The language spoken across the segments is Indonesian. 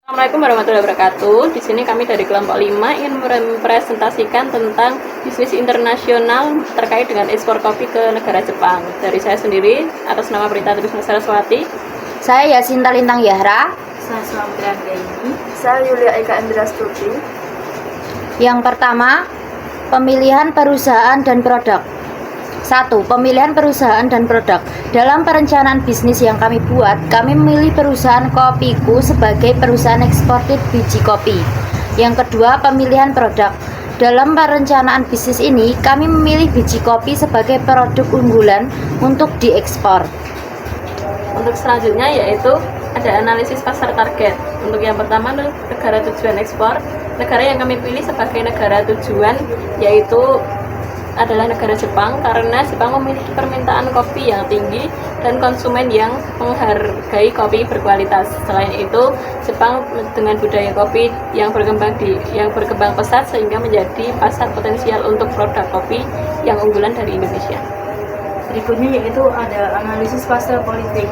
Assalamualaikum warahmatullahi wabarakatuh. Di sini kami dari kelompok 5 ingin mempresentasikan tentang bisnis internasional terkait dengan ekspor kopi ke negara Jepang. Dari saya sendiri, atas nama Prita Trisna Saraswati. Saya Yasinta Lintang Yahra. Saya Selamatria Anggaini. Saya Yulia Eka Indra Stuti. Yang pertama, pemilihan perusahaan dan produk. 1. Pemilihan perusahaan dan produk. Dalam perencanaan bisnis yang kami buat, kami memilih perusahaan Kopiku sebagai perusahaan eksportir biji kopi. Yang kedua, pemilihan produk. Dalam perencanaan bisnis ini, kami memilih biji kopi sebagai produk unggulan untuk diekspor. Untuk selanjutnya yaitu ada analisis pasar target. Untuk yang pertama, negara tujuan ekspor. Negara yang kami pilih sebagai negara tujuan yaitu adalah negara Jepang, karena Jepang memiliki permintaan kopi yang tinggi dan konsumen yang menghargai kopi berkualitas. Selain itu, Jepang dengan budaya kopi yang berkembang pesat sehingga menjadi pasar potensial untuk produk kopi yang unggulan dari Indonesia. Berikutnya yaitu ada analisis pasar politik.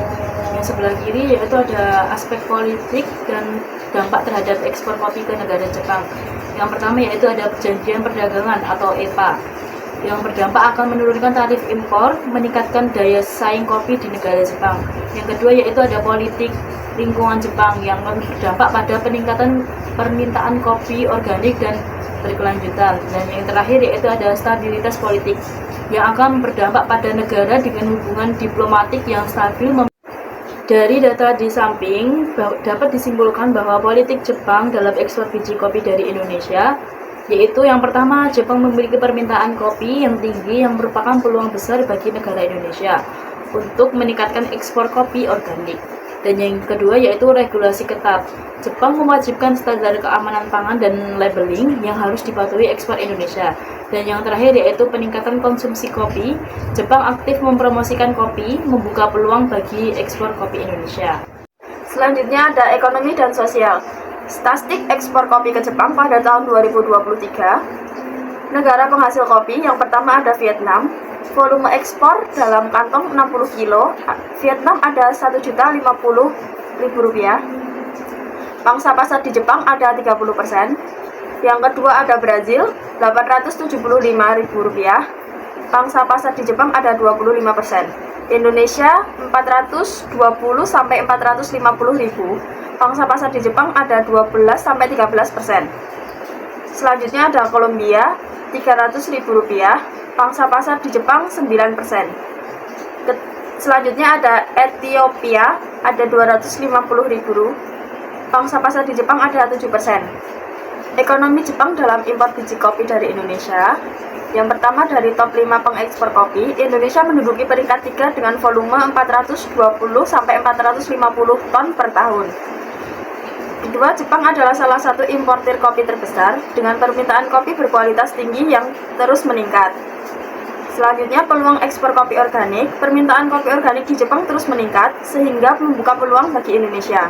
Yang sebelah kiri yaitu ada aspek politik dan dampak terhadap ekspor kopi ke negara Jepang. Yang pertama yaitu ada perjanjian perdagangan atau EPA yang berdampak akan menurunkan tarif impor, meningkatkan daya saing kopi di negara Jepang. Yang kedua yaitu ada politik lingkungan Jepang yang berdampak pada peningkatan permintaan kopi organik dan berkelanjutan. Dan yang terakhir yaitu ada stabilitas politik yang akan berdampak pada negara dengan hubungan diplomatik yang stabil. Dari data di samping dapat disimpulkan bahwa politik Jepang dalam ekspor biji kopi dari Indonesia yaitu yang pertama, Jepang memiliki permintaan kopi yang tinggi yang merupakan peluang besar bagi negara Indonesia untuk meningkatkan ekspor kopi organik. Dan yang kedua yaitu regulasi ketat. Jepang mewajibkan standar keamanan pangan dan labeling yang harus dipatuhi ekspor Indonesia. Dan yang terakhir yaitu peningkatan konsumsi kopi. Jepang aktif mempromosikan kopi, membuka peluang bagi ekspor kopi Indonesia. Selanjutnya ada ekonomi dan sosial. Statistik ekspor kopi ke Jepang pada tahun 2023. Negara penghasil kopi yang pertama ada Vietnam. Volume ekspor dalam kantong 60 kilo. Vietnam ada 1.050.000 rupiah. Pangsa pasar di Jepang ada 30%. Yang kedua ada Brazil, 875.000 rupiah. Pangsa pasar di Jepang ada 25%. Indonesia 420 sampai 450.000. Pangsa pasar di Jepang ada 12-13%. Selanjutnya ada Kolombia, 300.000 rupiah. Pangsa pasar di Jepang 9%. Selanjutnya ada Ethiopia, ada 250.000. Pangsa pasar di Jepang ada 7%. Ekonomi Jepang dalam impor biji kopi dari Indonesia. Yang pertama dari top 5 pengekspor kopi, Indonesia menduduki peringkat 3 dengan volume 420 sampai 450 ton per tahun. Kedua, Jepang adalah salah satu importir kopi terbesar dengan permintaan kopi berkualitas tinggi yang terus meningkat. Selanjutnya, peluang ekspor kopi organik. Permintaan kopi organik di Jepang terus meningkat sehingga membuka peluang bagi Indonesia.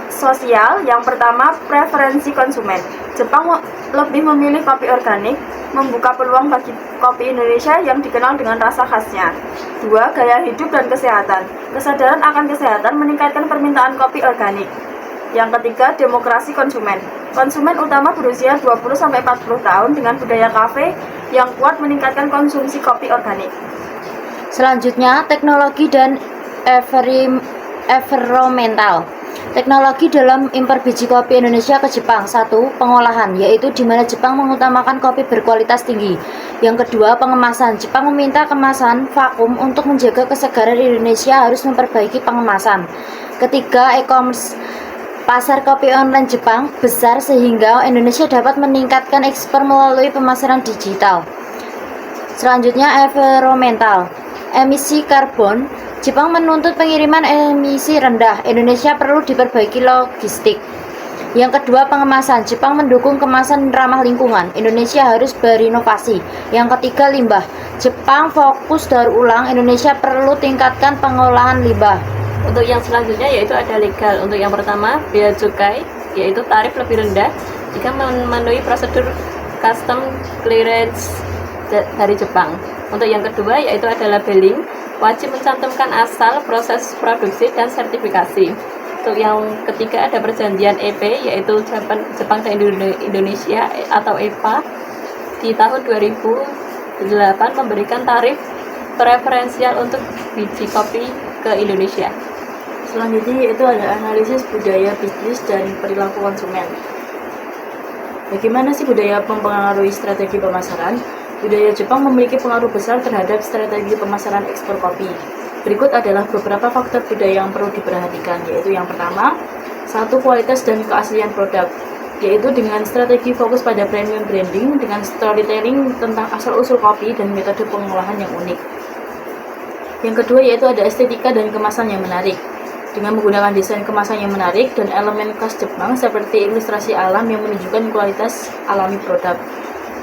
Sosial, yang pertama preferensi konsumen. Jepang lebih memilih kopi organik, membuka peluang bagi kopi Indonesia yang dikenal dengan rasa khasnya. 2. Gaya hidup dan kesehatan. Kesadaran akan kesehatan meningkatkan permintaan kopi organik. Yang ketiga, demokrasi konsumen. Konsumen utama berusia 20-40 tahun dengan budaya kafe yang kuat meningkatkan konsumsi kopi organik. Selanjutnya, teknologi dan environmental. Teknologi dalam impor biji kopi Indonesia ke Jepang. 1. Pengolahan, yaitu di mana Jepang mengutamakan kopi berkualitas tinggi. Yang kedua, pengemasan. Jepang meminta kemasan vakum untuk menjaga kesegaran. Indonesia harus memperbaiki pengemasan. Ketiga, e-commerce. Pasar kopi online Jepang besar sehingga Indonesia dapat meningkatkan ekspor melalui pemasaran digital. Selanjutnya, environmental. Emisi karbon. Jepang menuntut pengiriman emisi rendah. Indonesia perlu diperbaiki logistik. Yang kedua, pengemasan. Jepang mendukung kemasan ramah lingkungan. Indonesia harus berinovasi. Yang ketiga, limbah. Jepang fokus daur ulang. Indonesia perlu tingkatkan pengolahan limbah. Untuk yang selanjutnya yaitu ada legal. Untuk yang pertama, bea cukai, yaitu tarif lebih rendah jika memenuhi prosedur custom clearance dari Jepang. Untuk yang kedua yaitu ada labeling, wajib mencantumkan asal, proses produksi, dan sertifikasi. Untuk yang ketiga ada perjanjian EP, yaitu Jepang dan Indonesia atau EPA di tahun 2008 memberikan tarif preferensial untuk biji kopi ke Indonesia. Selanjutnya yaitu ada analisis budaya bisnis dan perilaku konsumen. Bagaimana sih budaya mempengaruhi strategi pemasaran? Budaya Jepang memiliki pengaruh besar terhadap strategi pemasaran ekspor kopi. Berikut adalah beberapa faktor budaya yang perlu diperhatikan, yaitu yang pertama, satu, kualitas dan keaslian produk, yaitu dengan strategi fokus pada premium branding dengan storytelling tentang asal-usul kopi dan metode pengolahan yang unik. Yang kedua yaitu ada estetika dan kemasan yang menarik, dengan menggunakan desain kemasan yang menarik dan elemen khas Jepang seperti ilustrasi alam yang menunjukkan kualitas alami produk.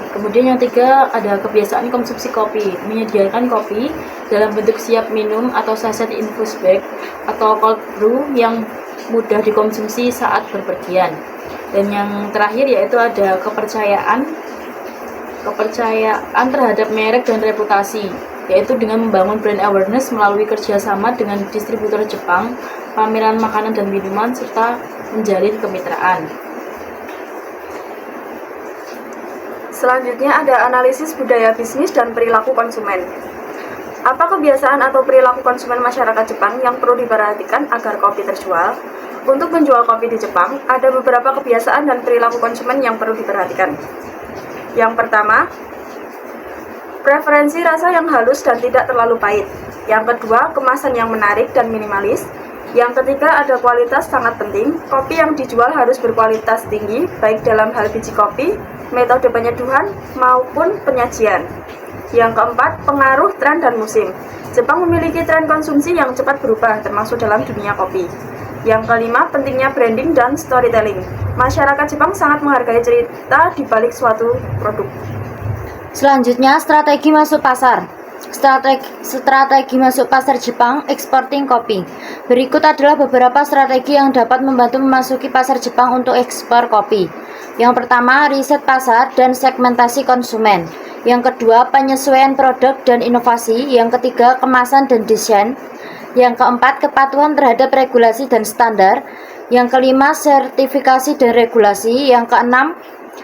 Kemudian yang ketiga ada kebiasaan konsumsi kopi, menyediakan kopi dalam bentuk siap minum atau saset infus bag atau cold brew yang mudah dikonsumsi saat berpergian. Dan yang terakhir yaitu ada kepercayaan terhadap merek dan reputasi, yaitu dengan membangun brand awareness melalui kerjasama dengan distributor Jepang, pameran makanan dan minuman, serta menjalin kemitraan. Selanjutnya ada analisis budaya bisnis dan perilaku konsumen. Apa kebiasaan atau perilaku konsumen masyarakat Jepang yang perlu diperhatikan agar kopi terjual? Untuk menjual kopi di Jepang, ada beberapa kebiasaan dan perilaku konsumen yang perlu diperhatikan. Yang pertama, preferensi rasa yang halus dan tidak terlalu pahit. Yang kedua, kemasan yang menarik dan minimalis. Yang ketiga, ada kualitas sangat penting. Kopi yang dijual harus berkualitas tinggi, baik dalam hal biji kopi, metode penyeduhan, maupun penyajian. Yang keempat, pengaruh tren dan musim. Jepang memiliki tren konsumsi yang cepat berubah, termasuk dalam dunia kopi. Yang kelima, pentingnya branding dan storytelling. Masyarakat Jepang sangat menghargai cerita di balik suatu produk. Selanjutnya, strategi masuk pasar. Strategi masuk pasar Jepang eksporting kopi. Berikut adalah beberapa strategi yang dapat membantu memasuki pasar Jepang untuk ekspor kopi. Yang pertama, riset pasar dan segmentasi konsumen. Yang kedua, penyesuaian produk dan inovasi. Yang ketiga, kemasan dan desain. Yang keempat, kepatuhan terhadap regulasi dan standar. Yang kelima, sertifikasi dan regulasi. Yang keenam,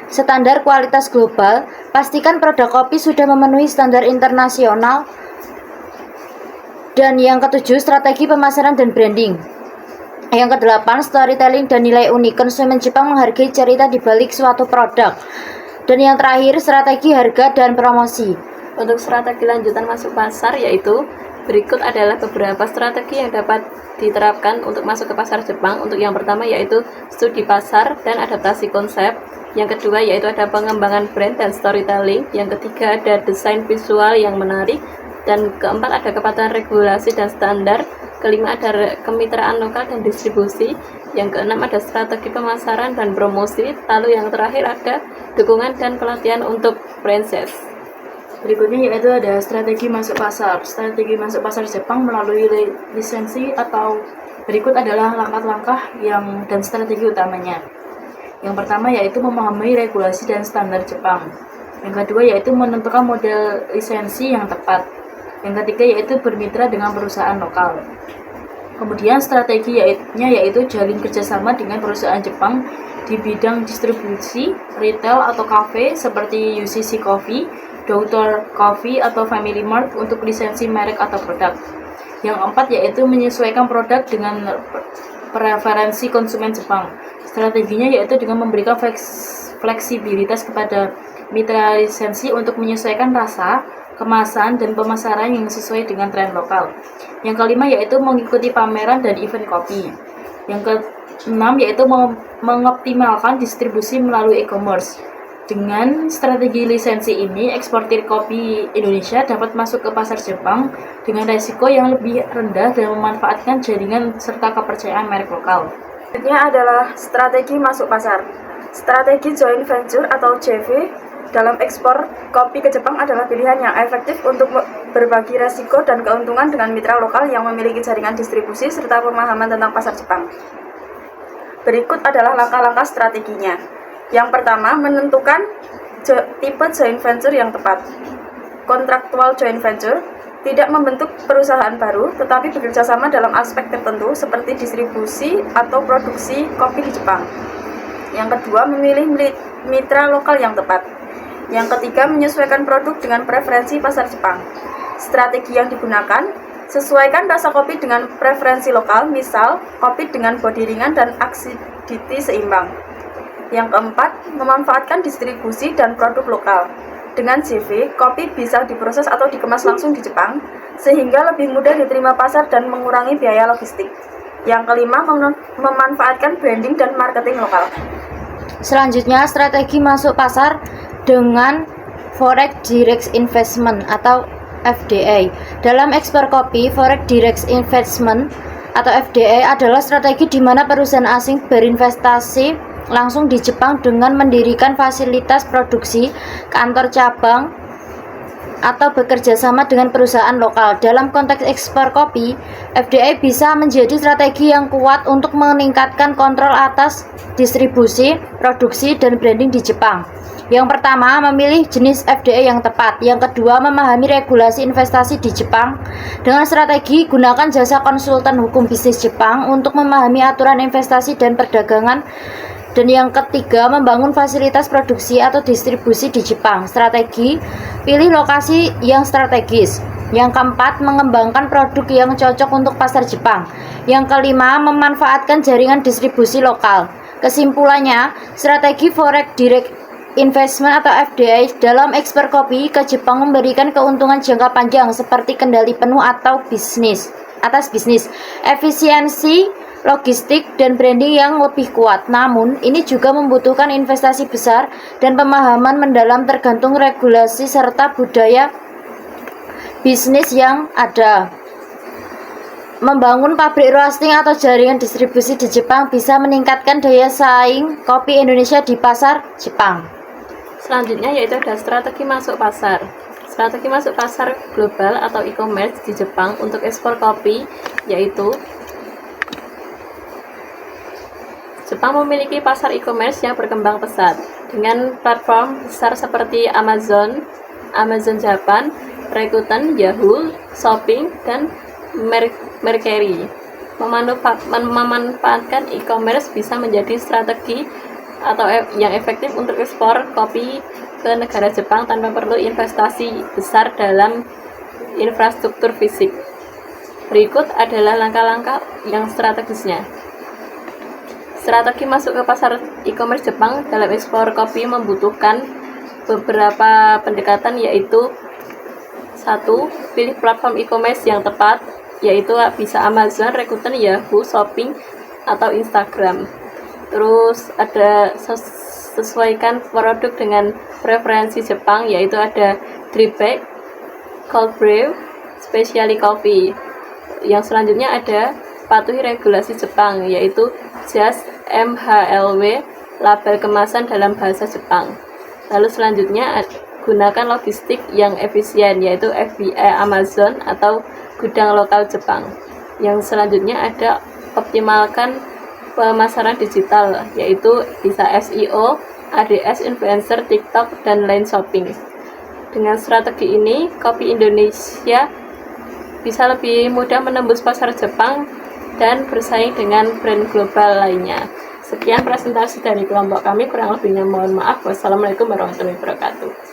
standar kualitas global. Pastikan produk kopi sudah memenuhi standar internasional. Dan yang ketujuh, strategi pemasaran dan branding. Yang kedelapan, storytelling dan nilai unik. Konsumen Jepang menghargai cerita di balik suatu produk. Dan yang terakhir, strategi harga dan promosi. Untuk strategi lanjutan masuk pasar yaitu berikut adalah beberapa strategi yang dapat diterapkan untuk masuk ke pasar Jepang. Untuk yang pertama yaitu studi pasar dan adaptasi konsep. Yang kedua yaitu ada pengembangan brand dan storytelling. Yang ketiga ada desain visual yang menarik. Dan keempat ada kepatuhan regulasi dan standar. Kelima ada kemitraan lokal dan distribusi. Yang keenam ada strategi pemasaran dan promosi. Lalu yang terakhir ada dukungan dan pelatihan untuk franchise. Berikutnya yaitu ada strategi masuk pasar. Strategi masuk pasar Jepang melalui lisensi atau berikut adalah langkah-langkah dan strategi utamanya. Yang pertama yaitu memahami regulasi dan standar Jepang. Yang kedua yaitu menentukan model lisensi yang tepat. Yang ketiga yaitu bermitra dengan perusahaan lokal. Kemudian strategi yaitu jalin kerjasama dengan perusahaan Jepang di bidang distribusi, retail atau cafe seperti UCC Coffee, Dr. Coffee atau Family Mart untuk lisensi merek atau produk. Yang keempat yaitu menyesuaikan produk dengan preferensi konsumen Jepang. Strateginya yaitu dengan memberikan fleksibilitas kepada mitra lisensi untuk menyesuaikan rasa, kemasan, dan pemasaran yang sesuai dengan tren lokal. Yang kelima yaitu mengikuti pameran dan event kopi. Yang keenam yaitu mengoptimalkan distribusi melalui e-commerce. Dengan strategi lisensi ini, eksportir kopi Indonesia dapat masuk ke pasar Jepang dengan resiko yang lebih rendah dan memanfaatkan jaringan serta kepercayaan merek lokal. Selanjutnya adalah strategi masuk pasar. Strategi joint venture atau JV dalam ekspor kopi ke Jepang adalah pilihan yang efektif untuk berbagi resiko dan keuntungan dengan mitra lokal yang memiliki jaringan distribusi serta pemahaman tentang pasar Jepang. Berikut adalah langkah-langkah strateginya. Yang pertama, menentukan tipe joint venture yang tepat. Kontraktual joint venture. tidak membentuk perusahaan baru, tetapi bekerja sama dalam aspek tertentu seperti distribusi atau produksi kopi di Jepang. Yang kedua, memilih mitra lokal yang tepat. Yang ketiga, menyesuaikan produk dengan preferensi pasar Jepang. Strategi yang digunakan, sesuaikan rasa kopi dengan preferensi lokal, misal kopi dengan bodi ringan dan acidity seimbang. Yang keempat, memanfaatkan distribusi dan produk lokal. Dengan JV, kopi bisa diproses atau dikemas langsung di Jepang, sehingga lebih mudah diterima pasar dan mengurangi biaya logistik. Yang kelima, memanfaatkan branding dan marketing lokal. Selanjutnya, strategi masuk pasar dengan Foreign Direct Investment atau FDI. Dalam ekspor kopi, Foreign Direct Investment atau FDI adalah strategi di mana perusahaan asing berinvestasi langsung di Jepang dengan mendirikan fasilitas produksi, kantor cabang, atau bekerja sama dengan perusahaan lokal. Dalam konteks ekspor kopi, FDI bisa menjadi strategi yang kuat untuk meningkatkan kontrol atas distribusi, produksi, dan branding di Jepang. Yang pertama, memilih jenis FDI yang tepat. Yang kedua, memahami regulasi investasi di Jepang. Dengan strategi, gunakan jasa konsultan hukum bisnis Jepang untuk memahami aturan investasi dan perdagangan. Dan yang ketiga, membangun fasilitas produksi atau distribusi di Jepang. Strategi, pilih lokasi yang strategis. Yang keempat, mengembangkan produk yang cocok untuk pasar Jepang. Yang kelima, memanfaatkan jaringan distribusi lokal. Kesimpulannya, strategi Foreign Direct Investment atau FDI dalam ekspor kopi ke Jepang memberikan keuntungan jangka panjang seperti kendali penuh atas bisnis, efisiensi logistik, dan branding yang lebih kuat. Namun, ini juga membutuhkan investasi besar dan pemahaman mendalam tergantung regulasi serta budaya bisnis yang ada. Membangun pabrik roasting atau jaringan distribusi di Jepang bisa meningkatkan daya saing kopi Indonesia di pasar Jepang. Selanjutnya yaitu ada strategi masuk pasar. Strategi masuk pasar global atau e-commerce di Jepang untuk ekspor kopi yaitu Jepang memiliki pasar e-commerce yang berkembang pesat dengan platform besar seperti Amazon Japan, Rakuten, Yahoo, Shopping, dan Mercari. Memanfaatkan e-commerce bisa menjadi strategi atau yang efektif untuk ekspor kopi ke negara Jepang tanpa perlu investasi besar dalam infrastruktur fisik. Berikut adalah langkah-langkah yang strategisnya. Strategi masuk ke pasar e-commerce Jepang dalam ekspor kopi membutuhkan beberapa pendekatan yaitu 1. Pilih platform e-commerce yang tepat yaitu bisa Amazon, Rakuten, Yahoo, Shopping, atau Instagram. Terus ada sesuaikan produk dengan preferensi Jepang yaitu ada drip bag, cold brew, specialty coffee. Yang selanjutnya ada patuhi regulasi Jepang yaitu JAS MHLW, label kemasan dalam bahasa Jepang. Lalu selanjutnya gunakan logistik yang efisien yaitu FBA Amazon atau gudang lokal Jepang. Yang selanjutnya ada optimalkan pemasaran digital yaitu bisa SEO, ADS, influencer, TikTok, dan line shopping. Dengan strategi ini, kopi Indonesia bisa lebih mudah menembus pasar Jepang dan bersaing dengan brand global lainnya. Sekian presentasi dari kelompok kami, kurang lebihnya mohon maaf. Wassalamualaikum warahmatullahi wabarakatuh.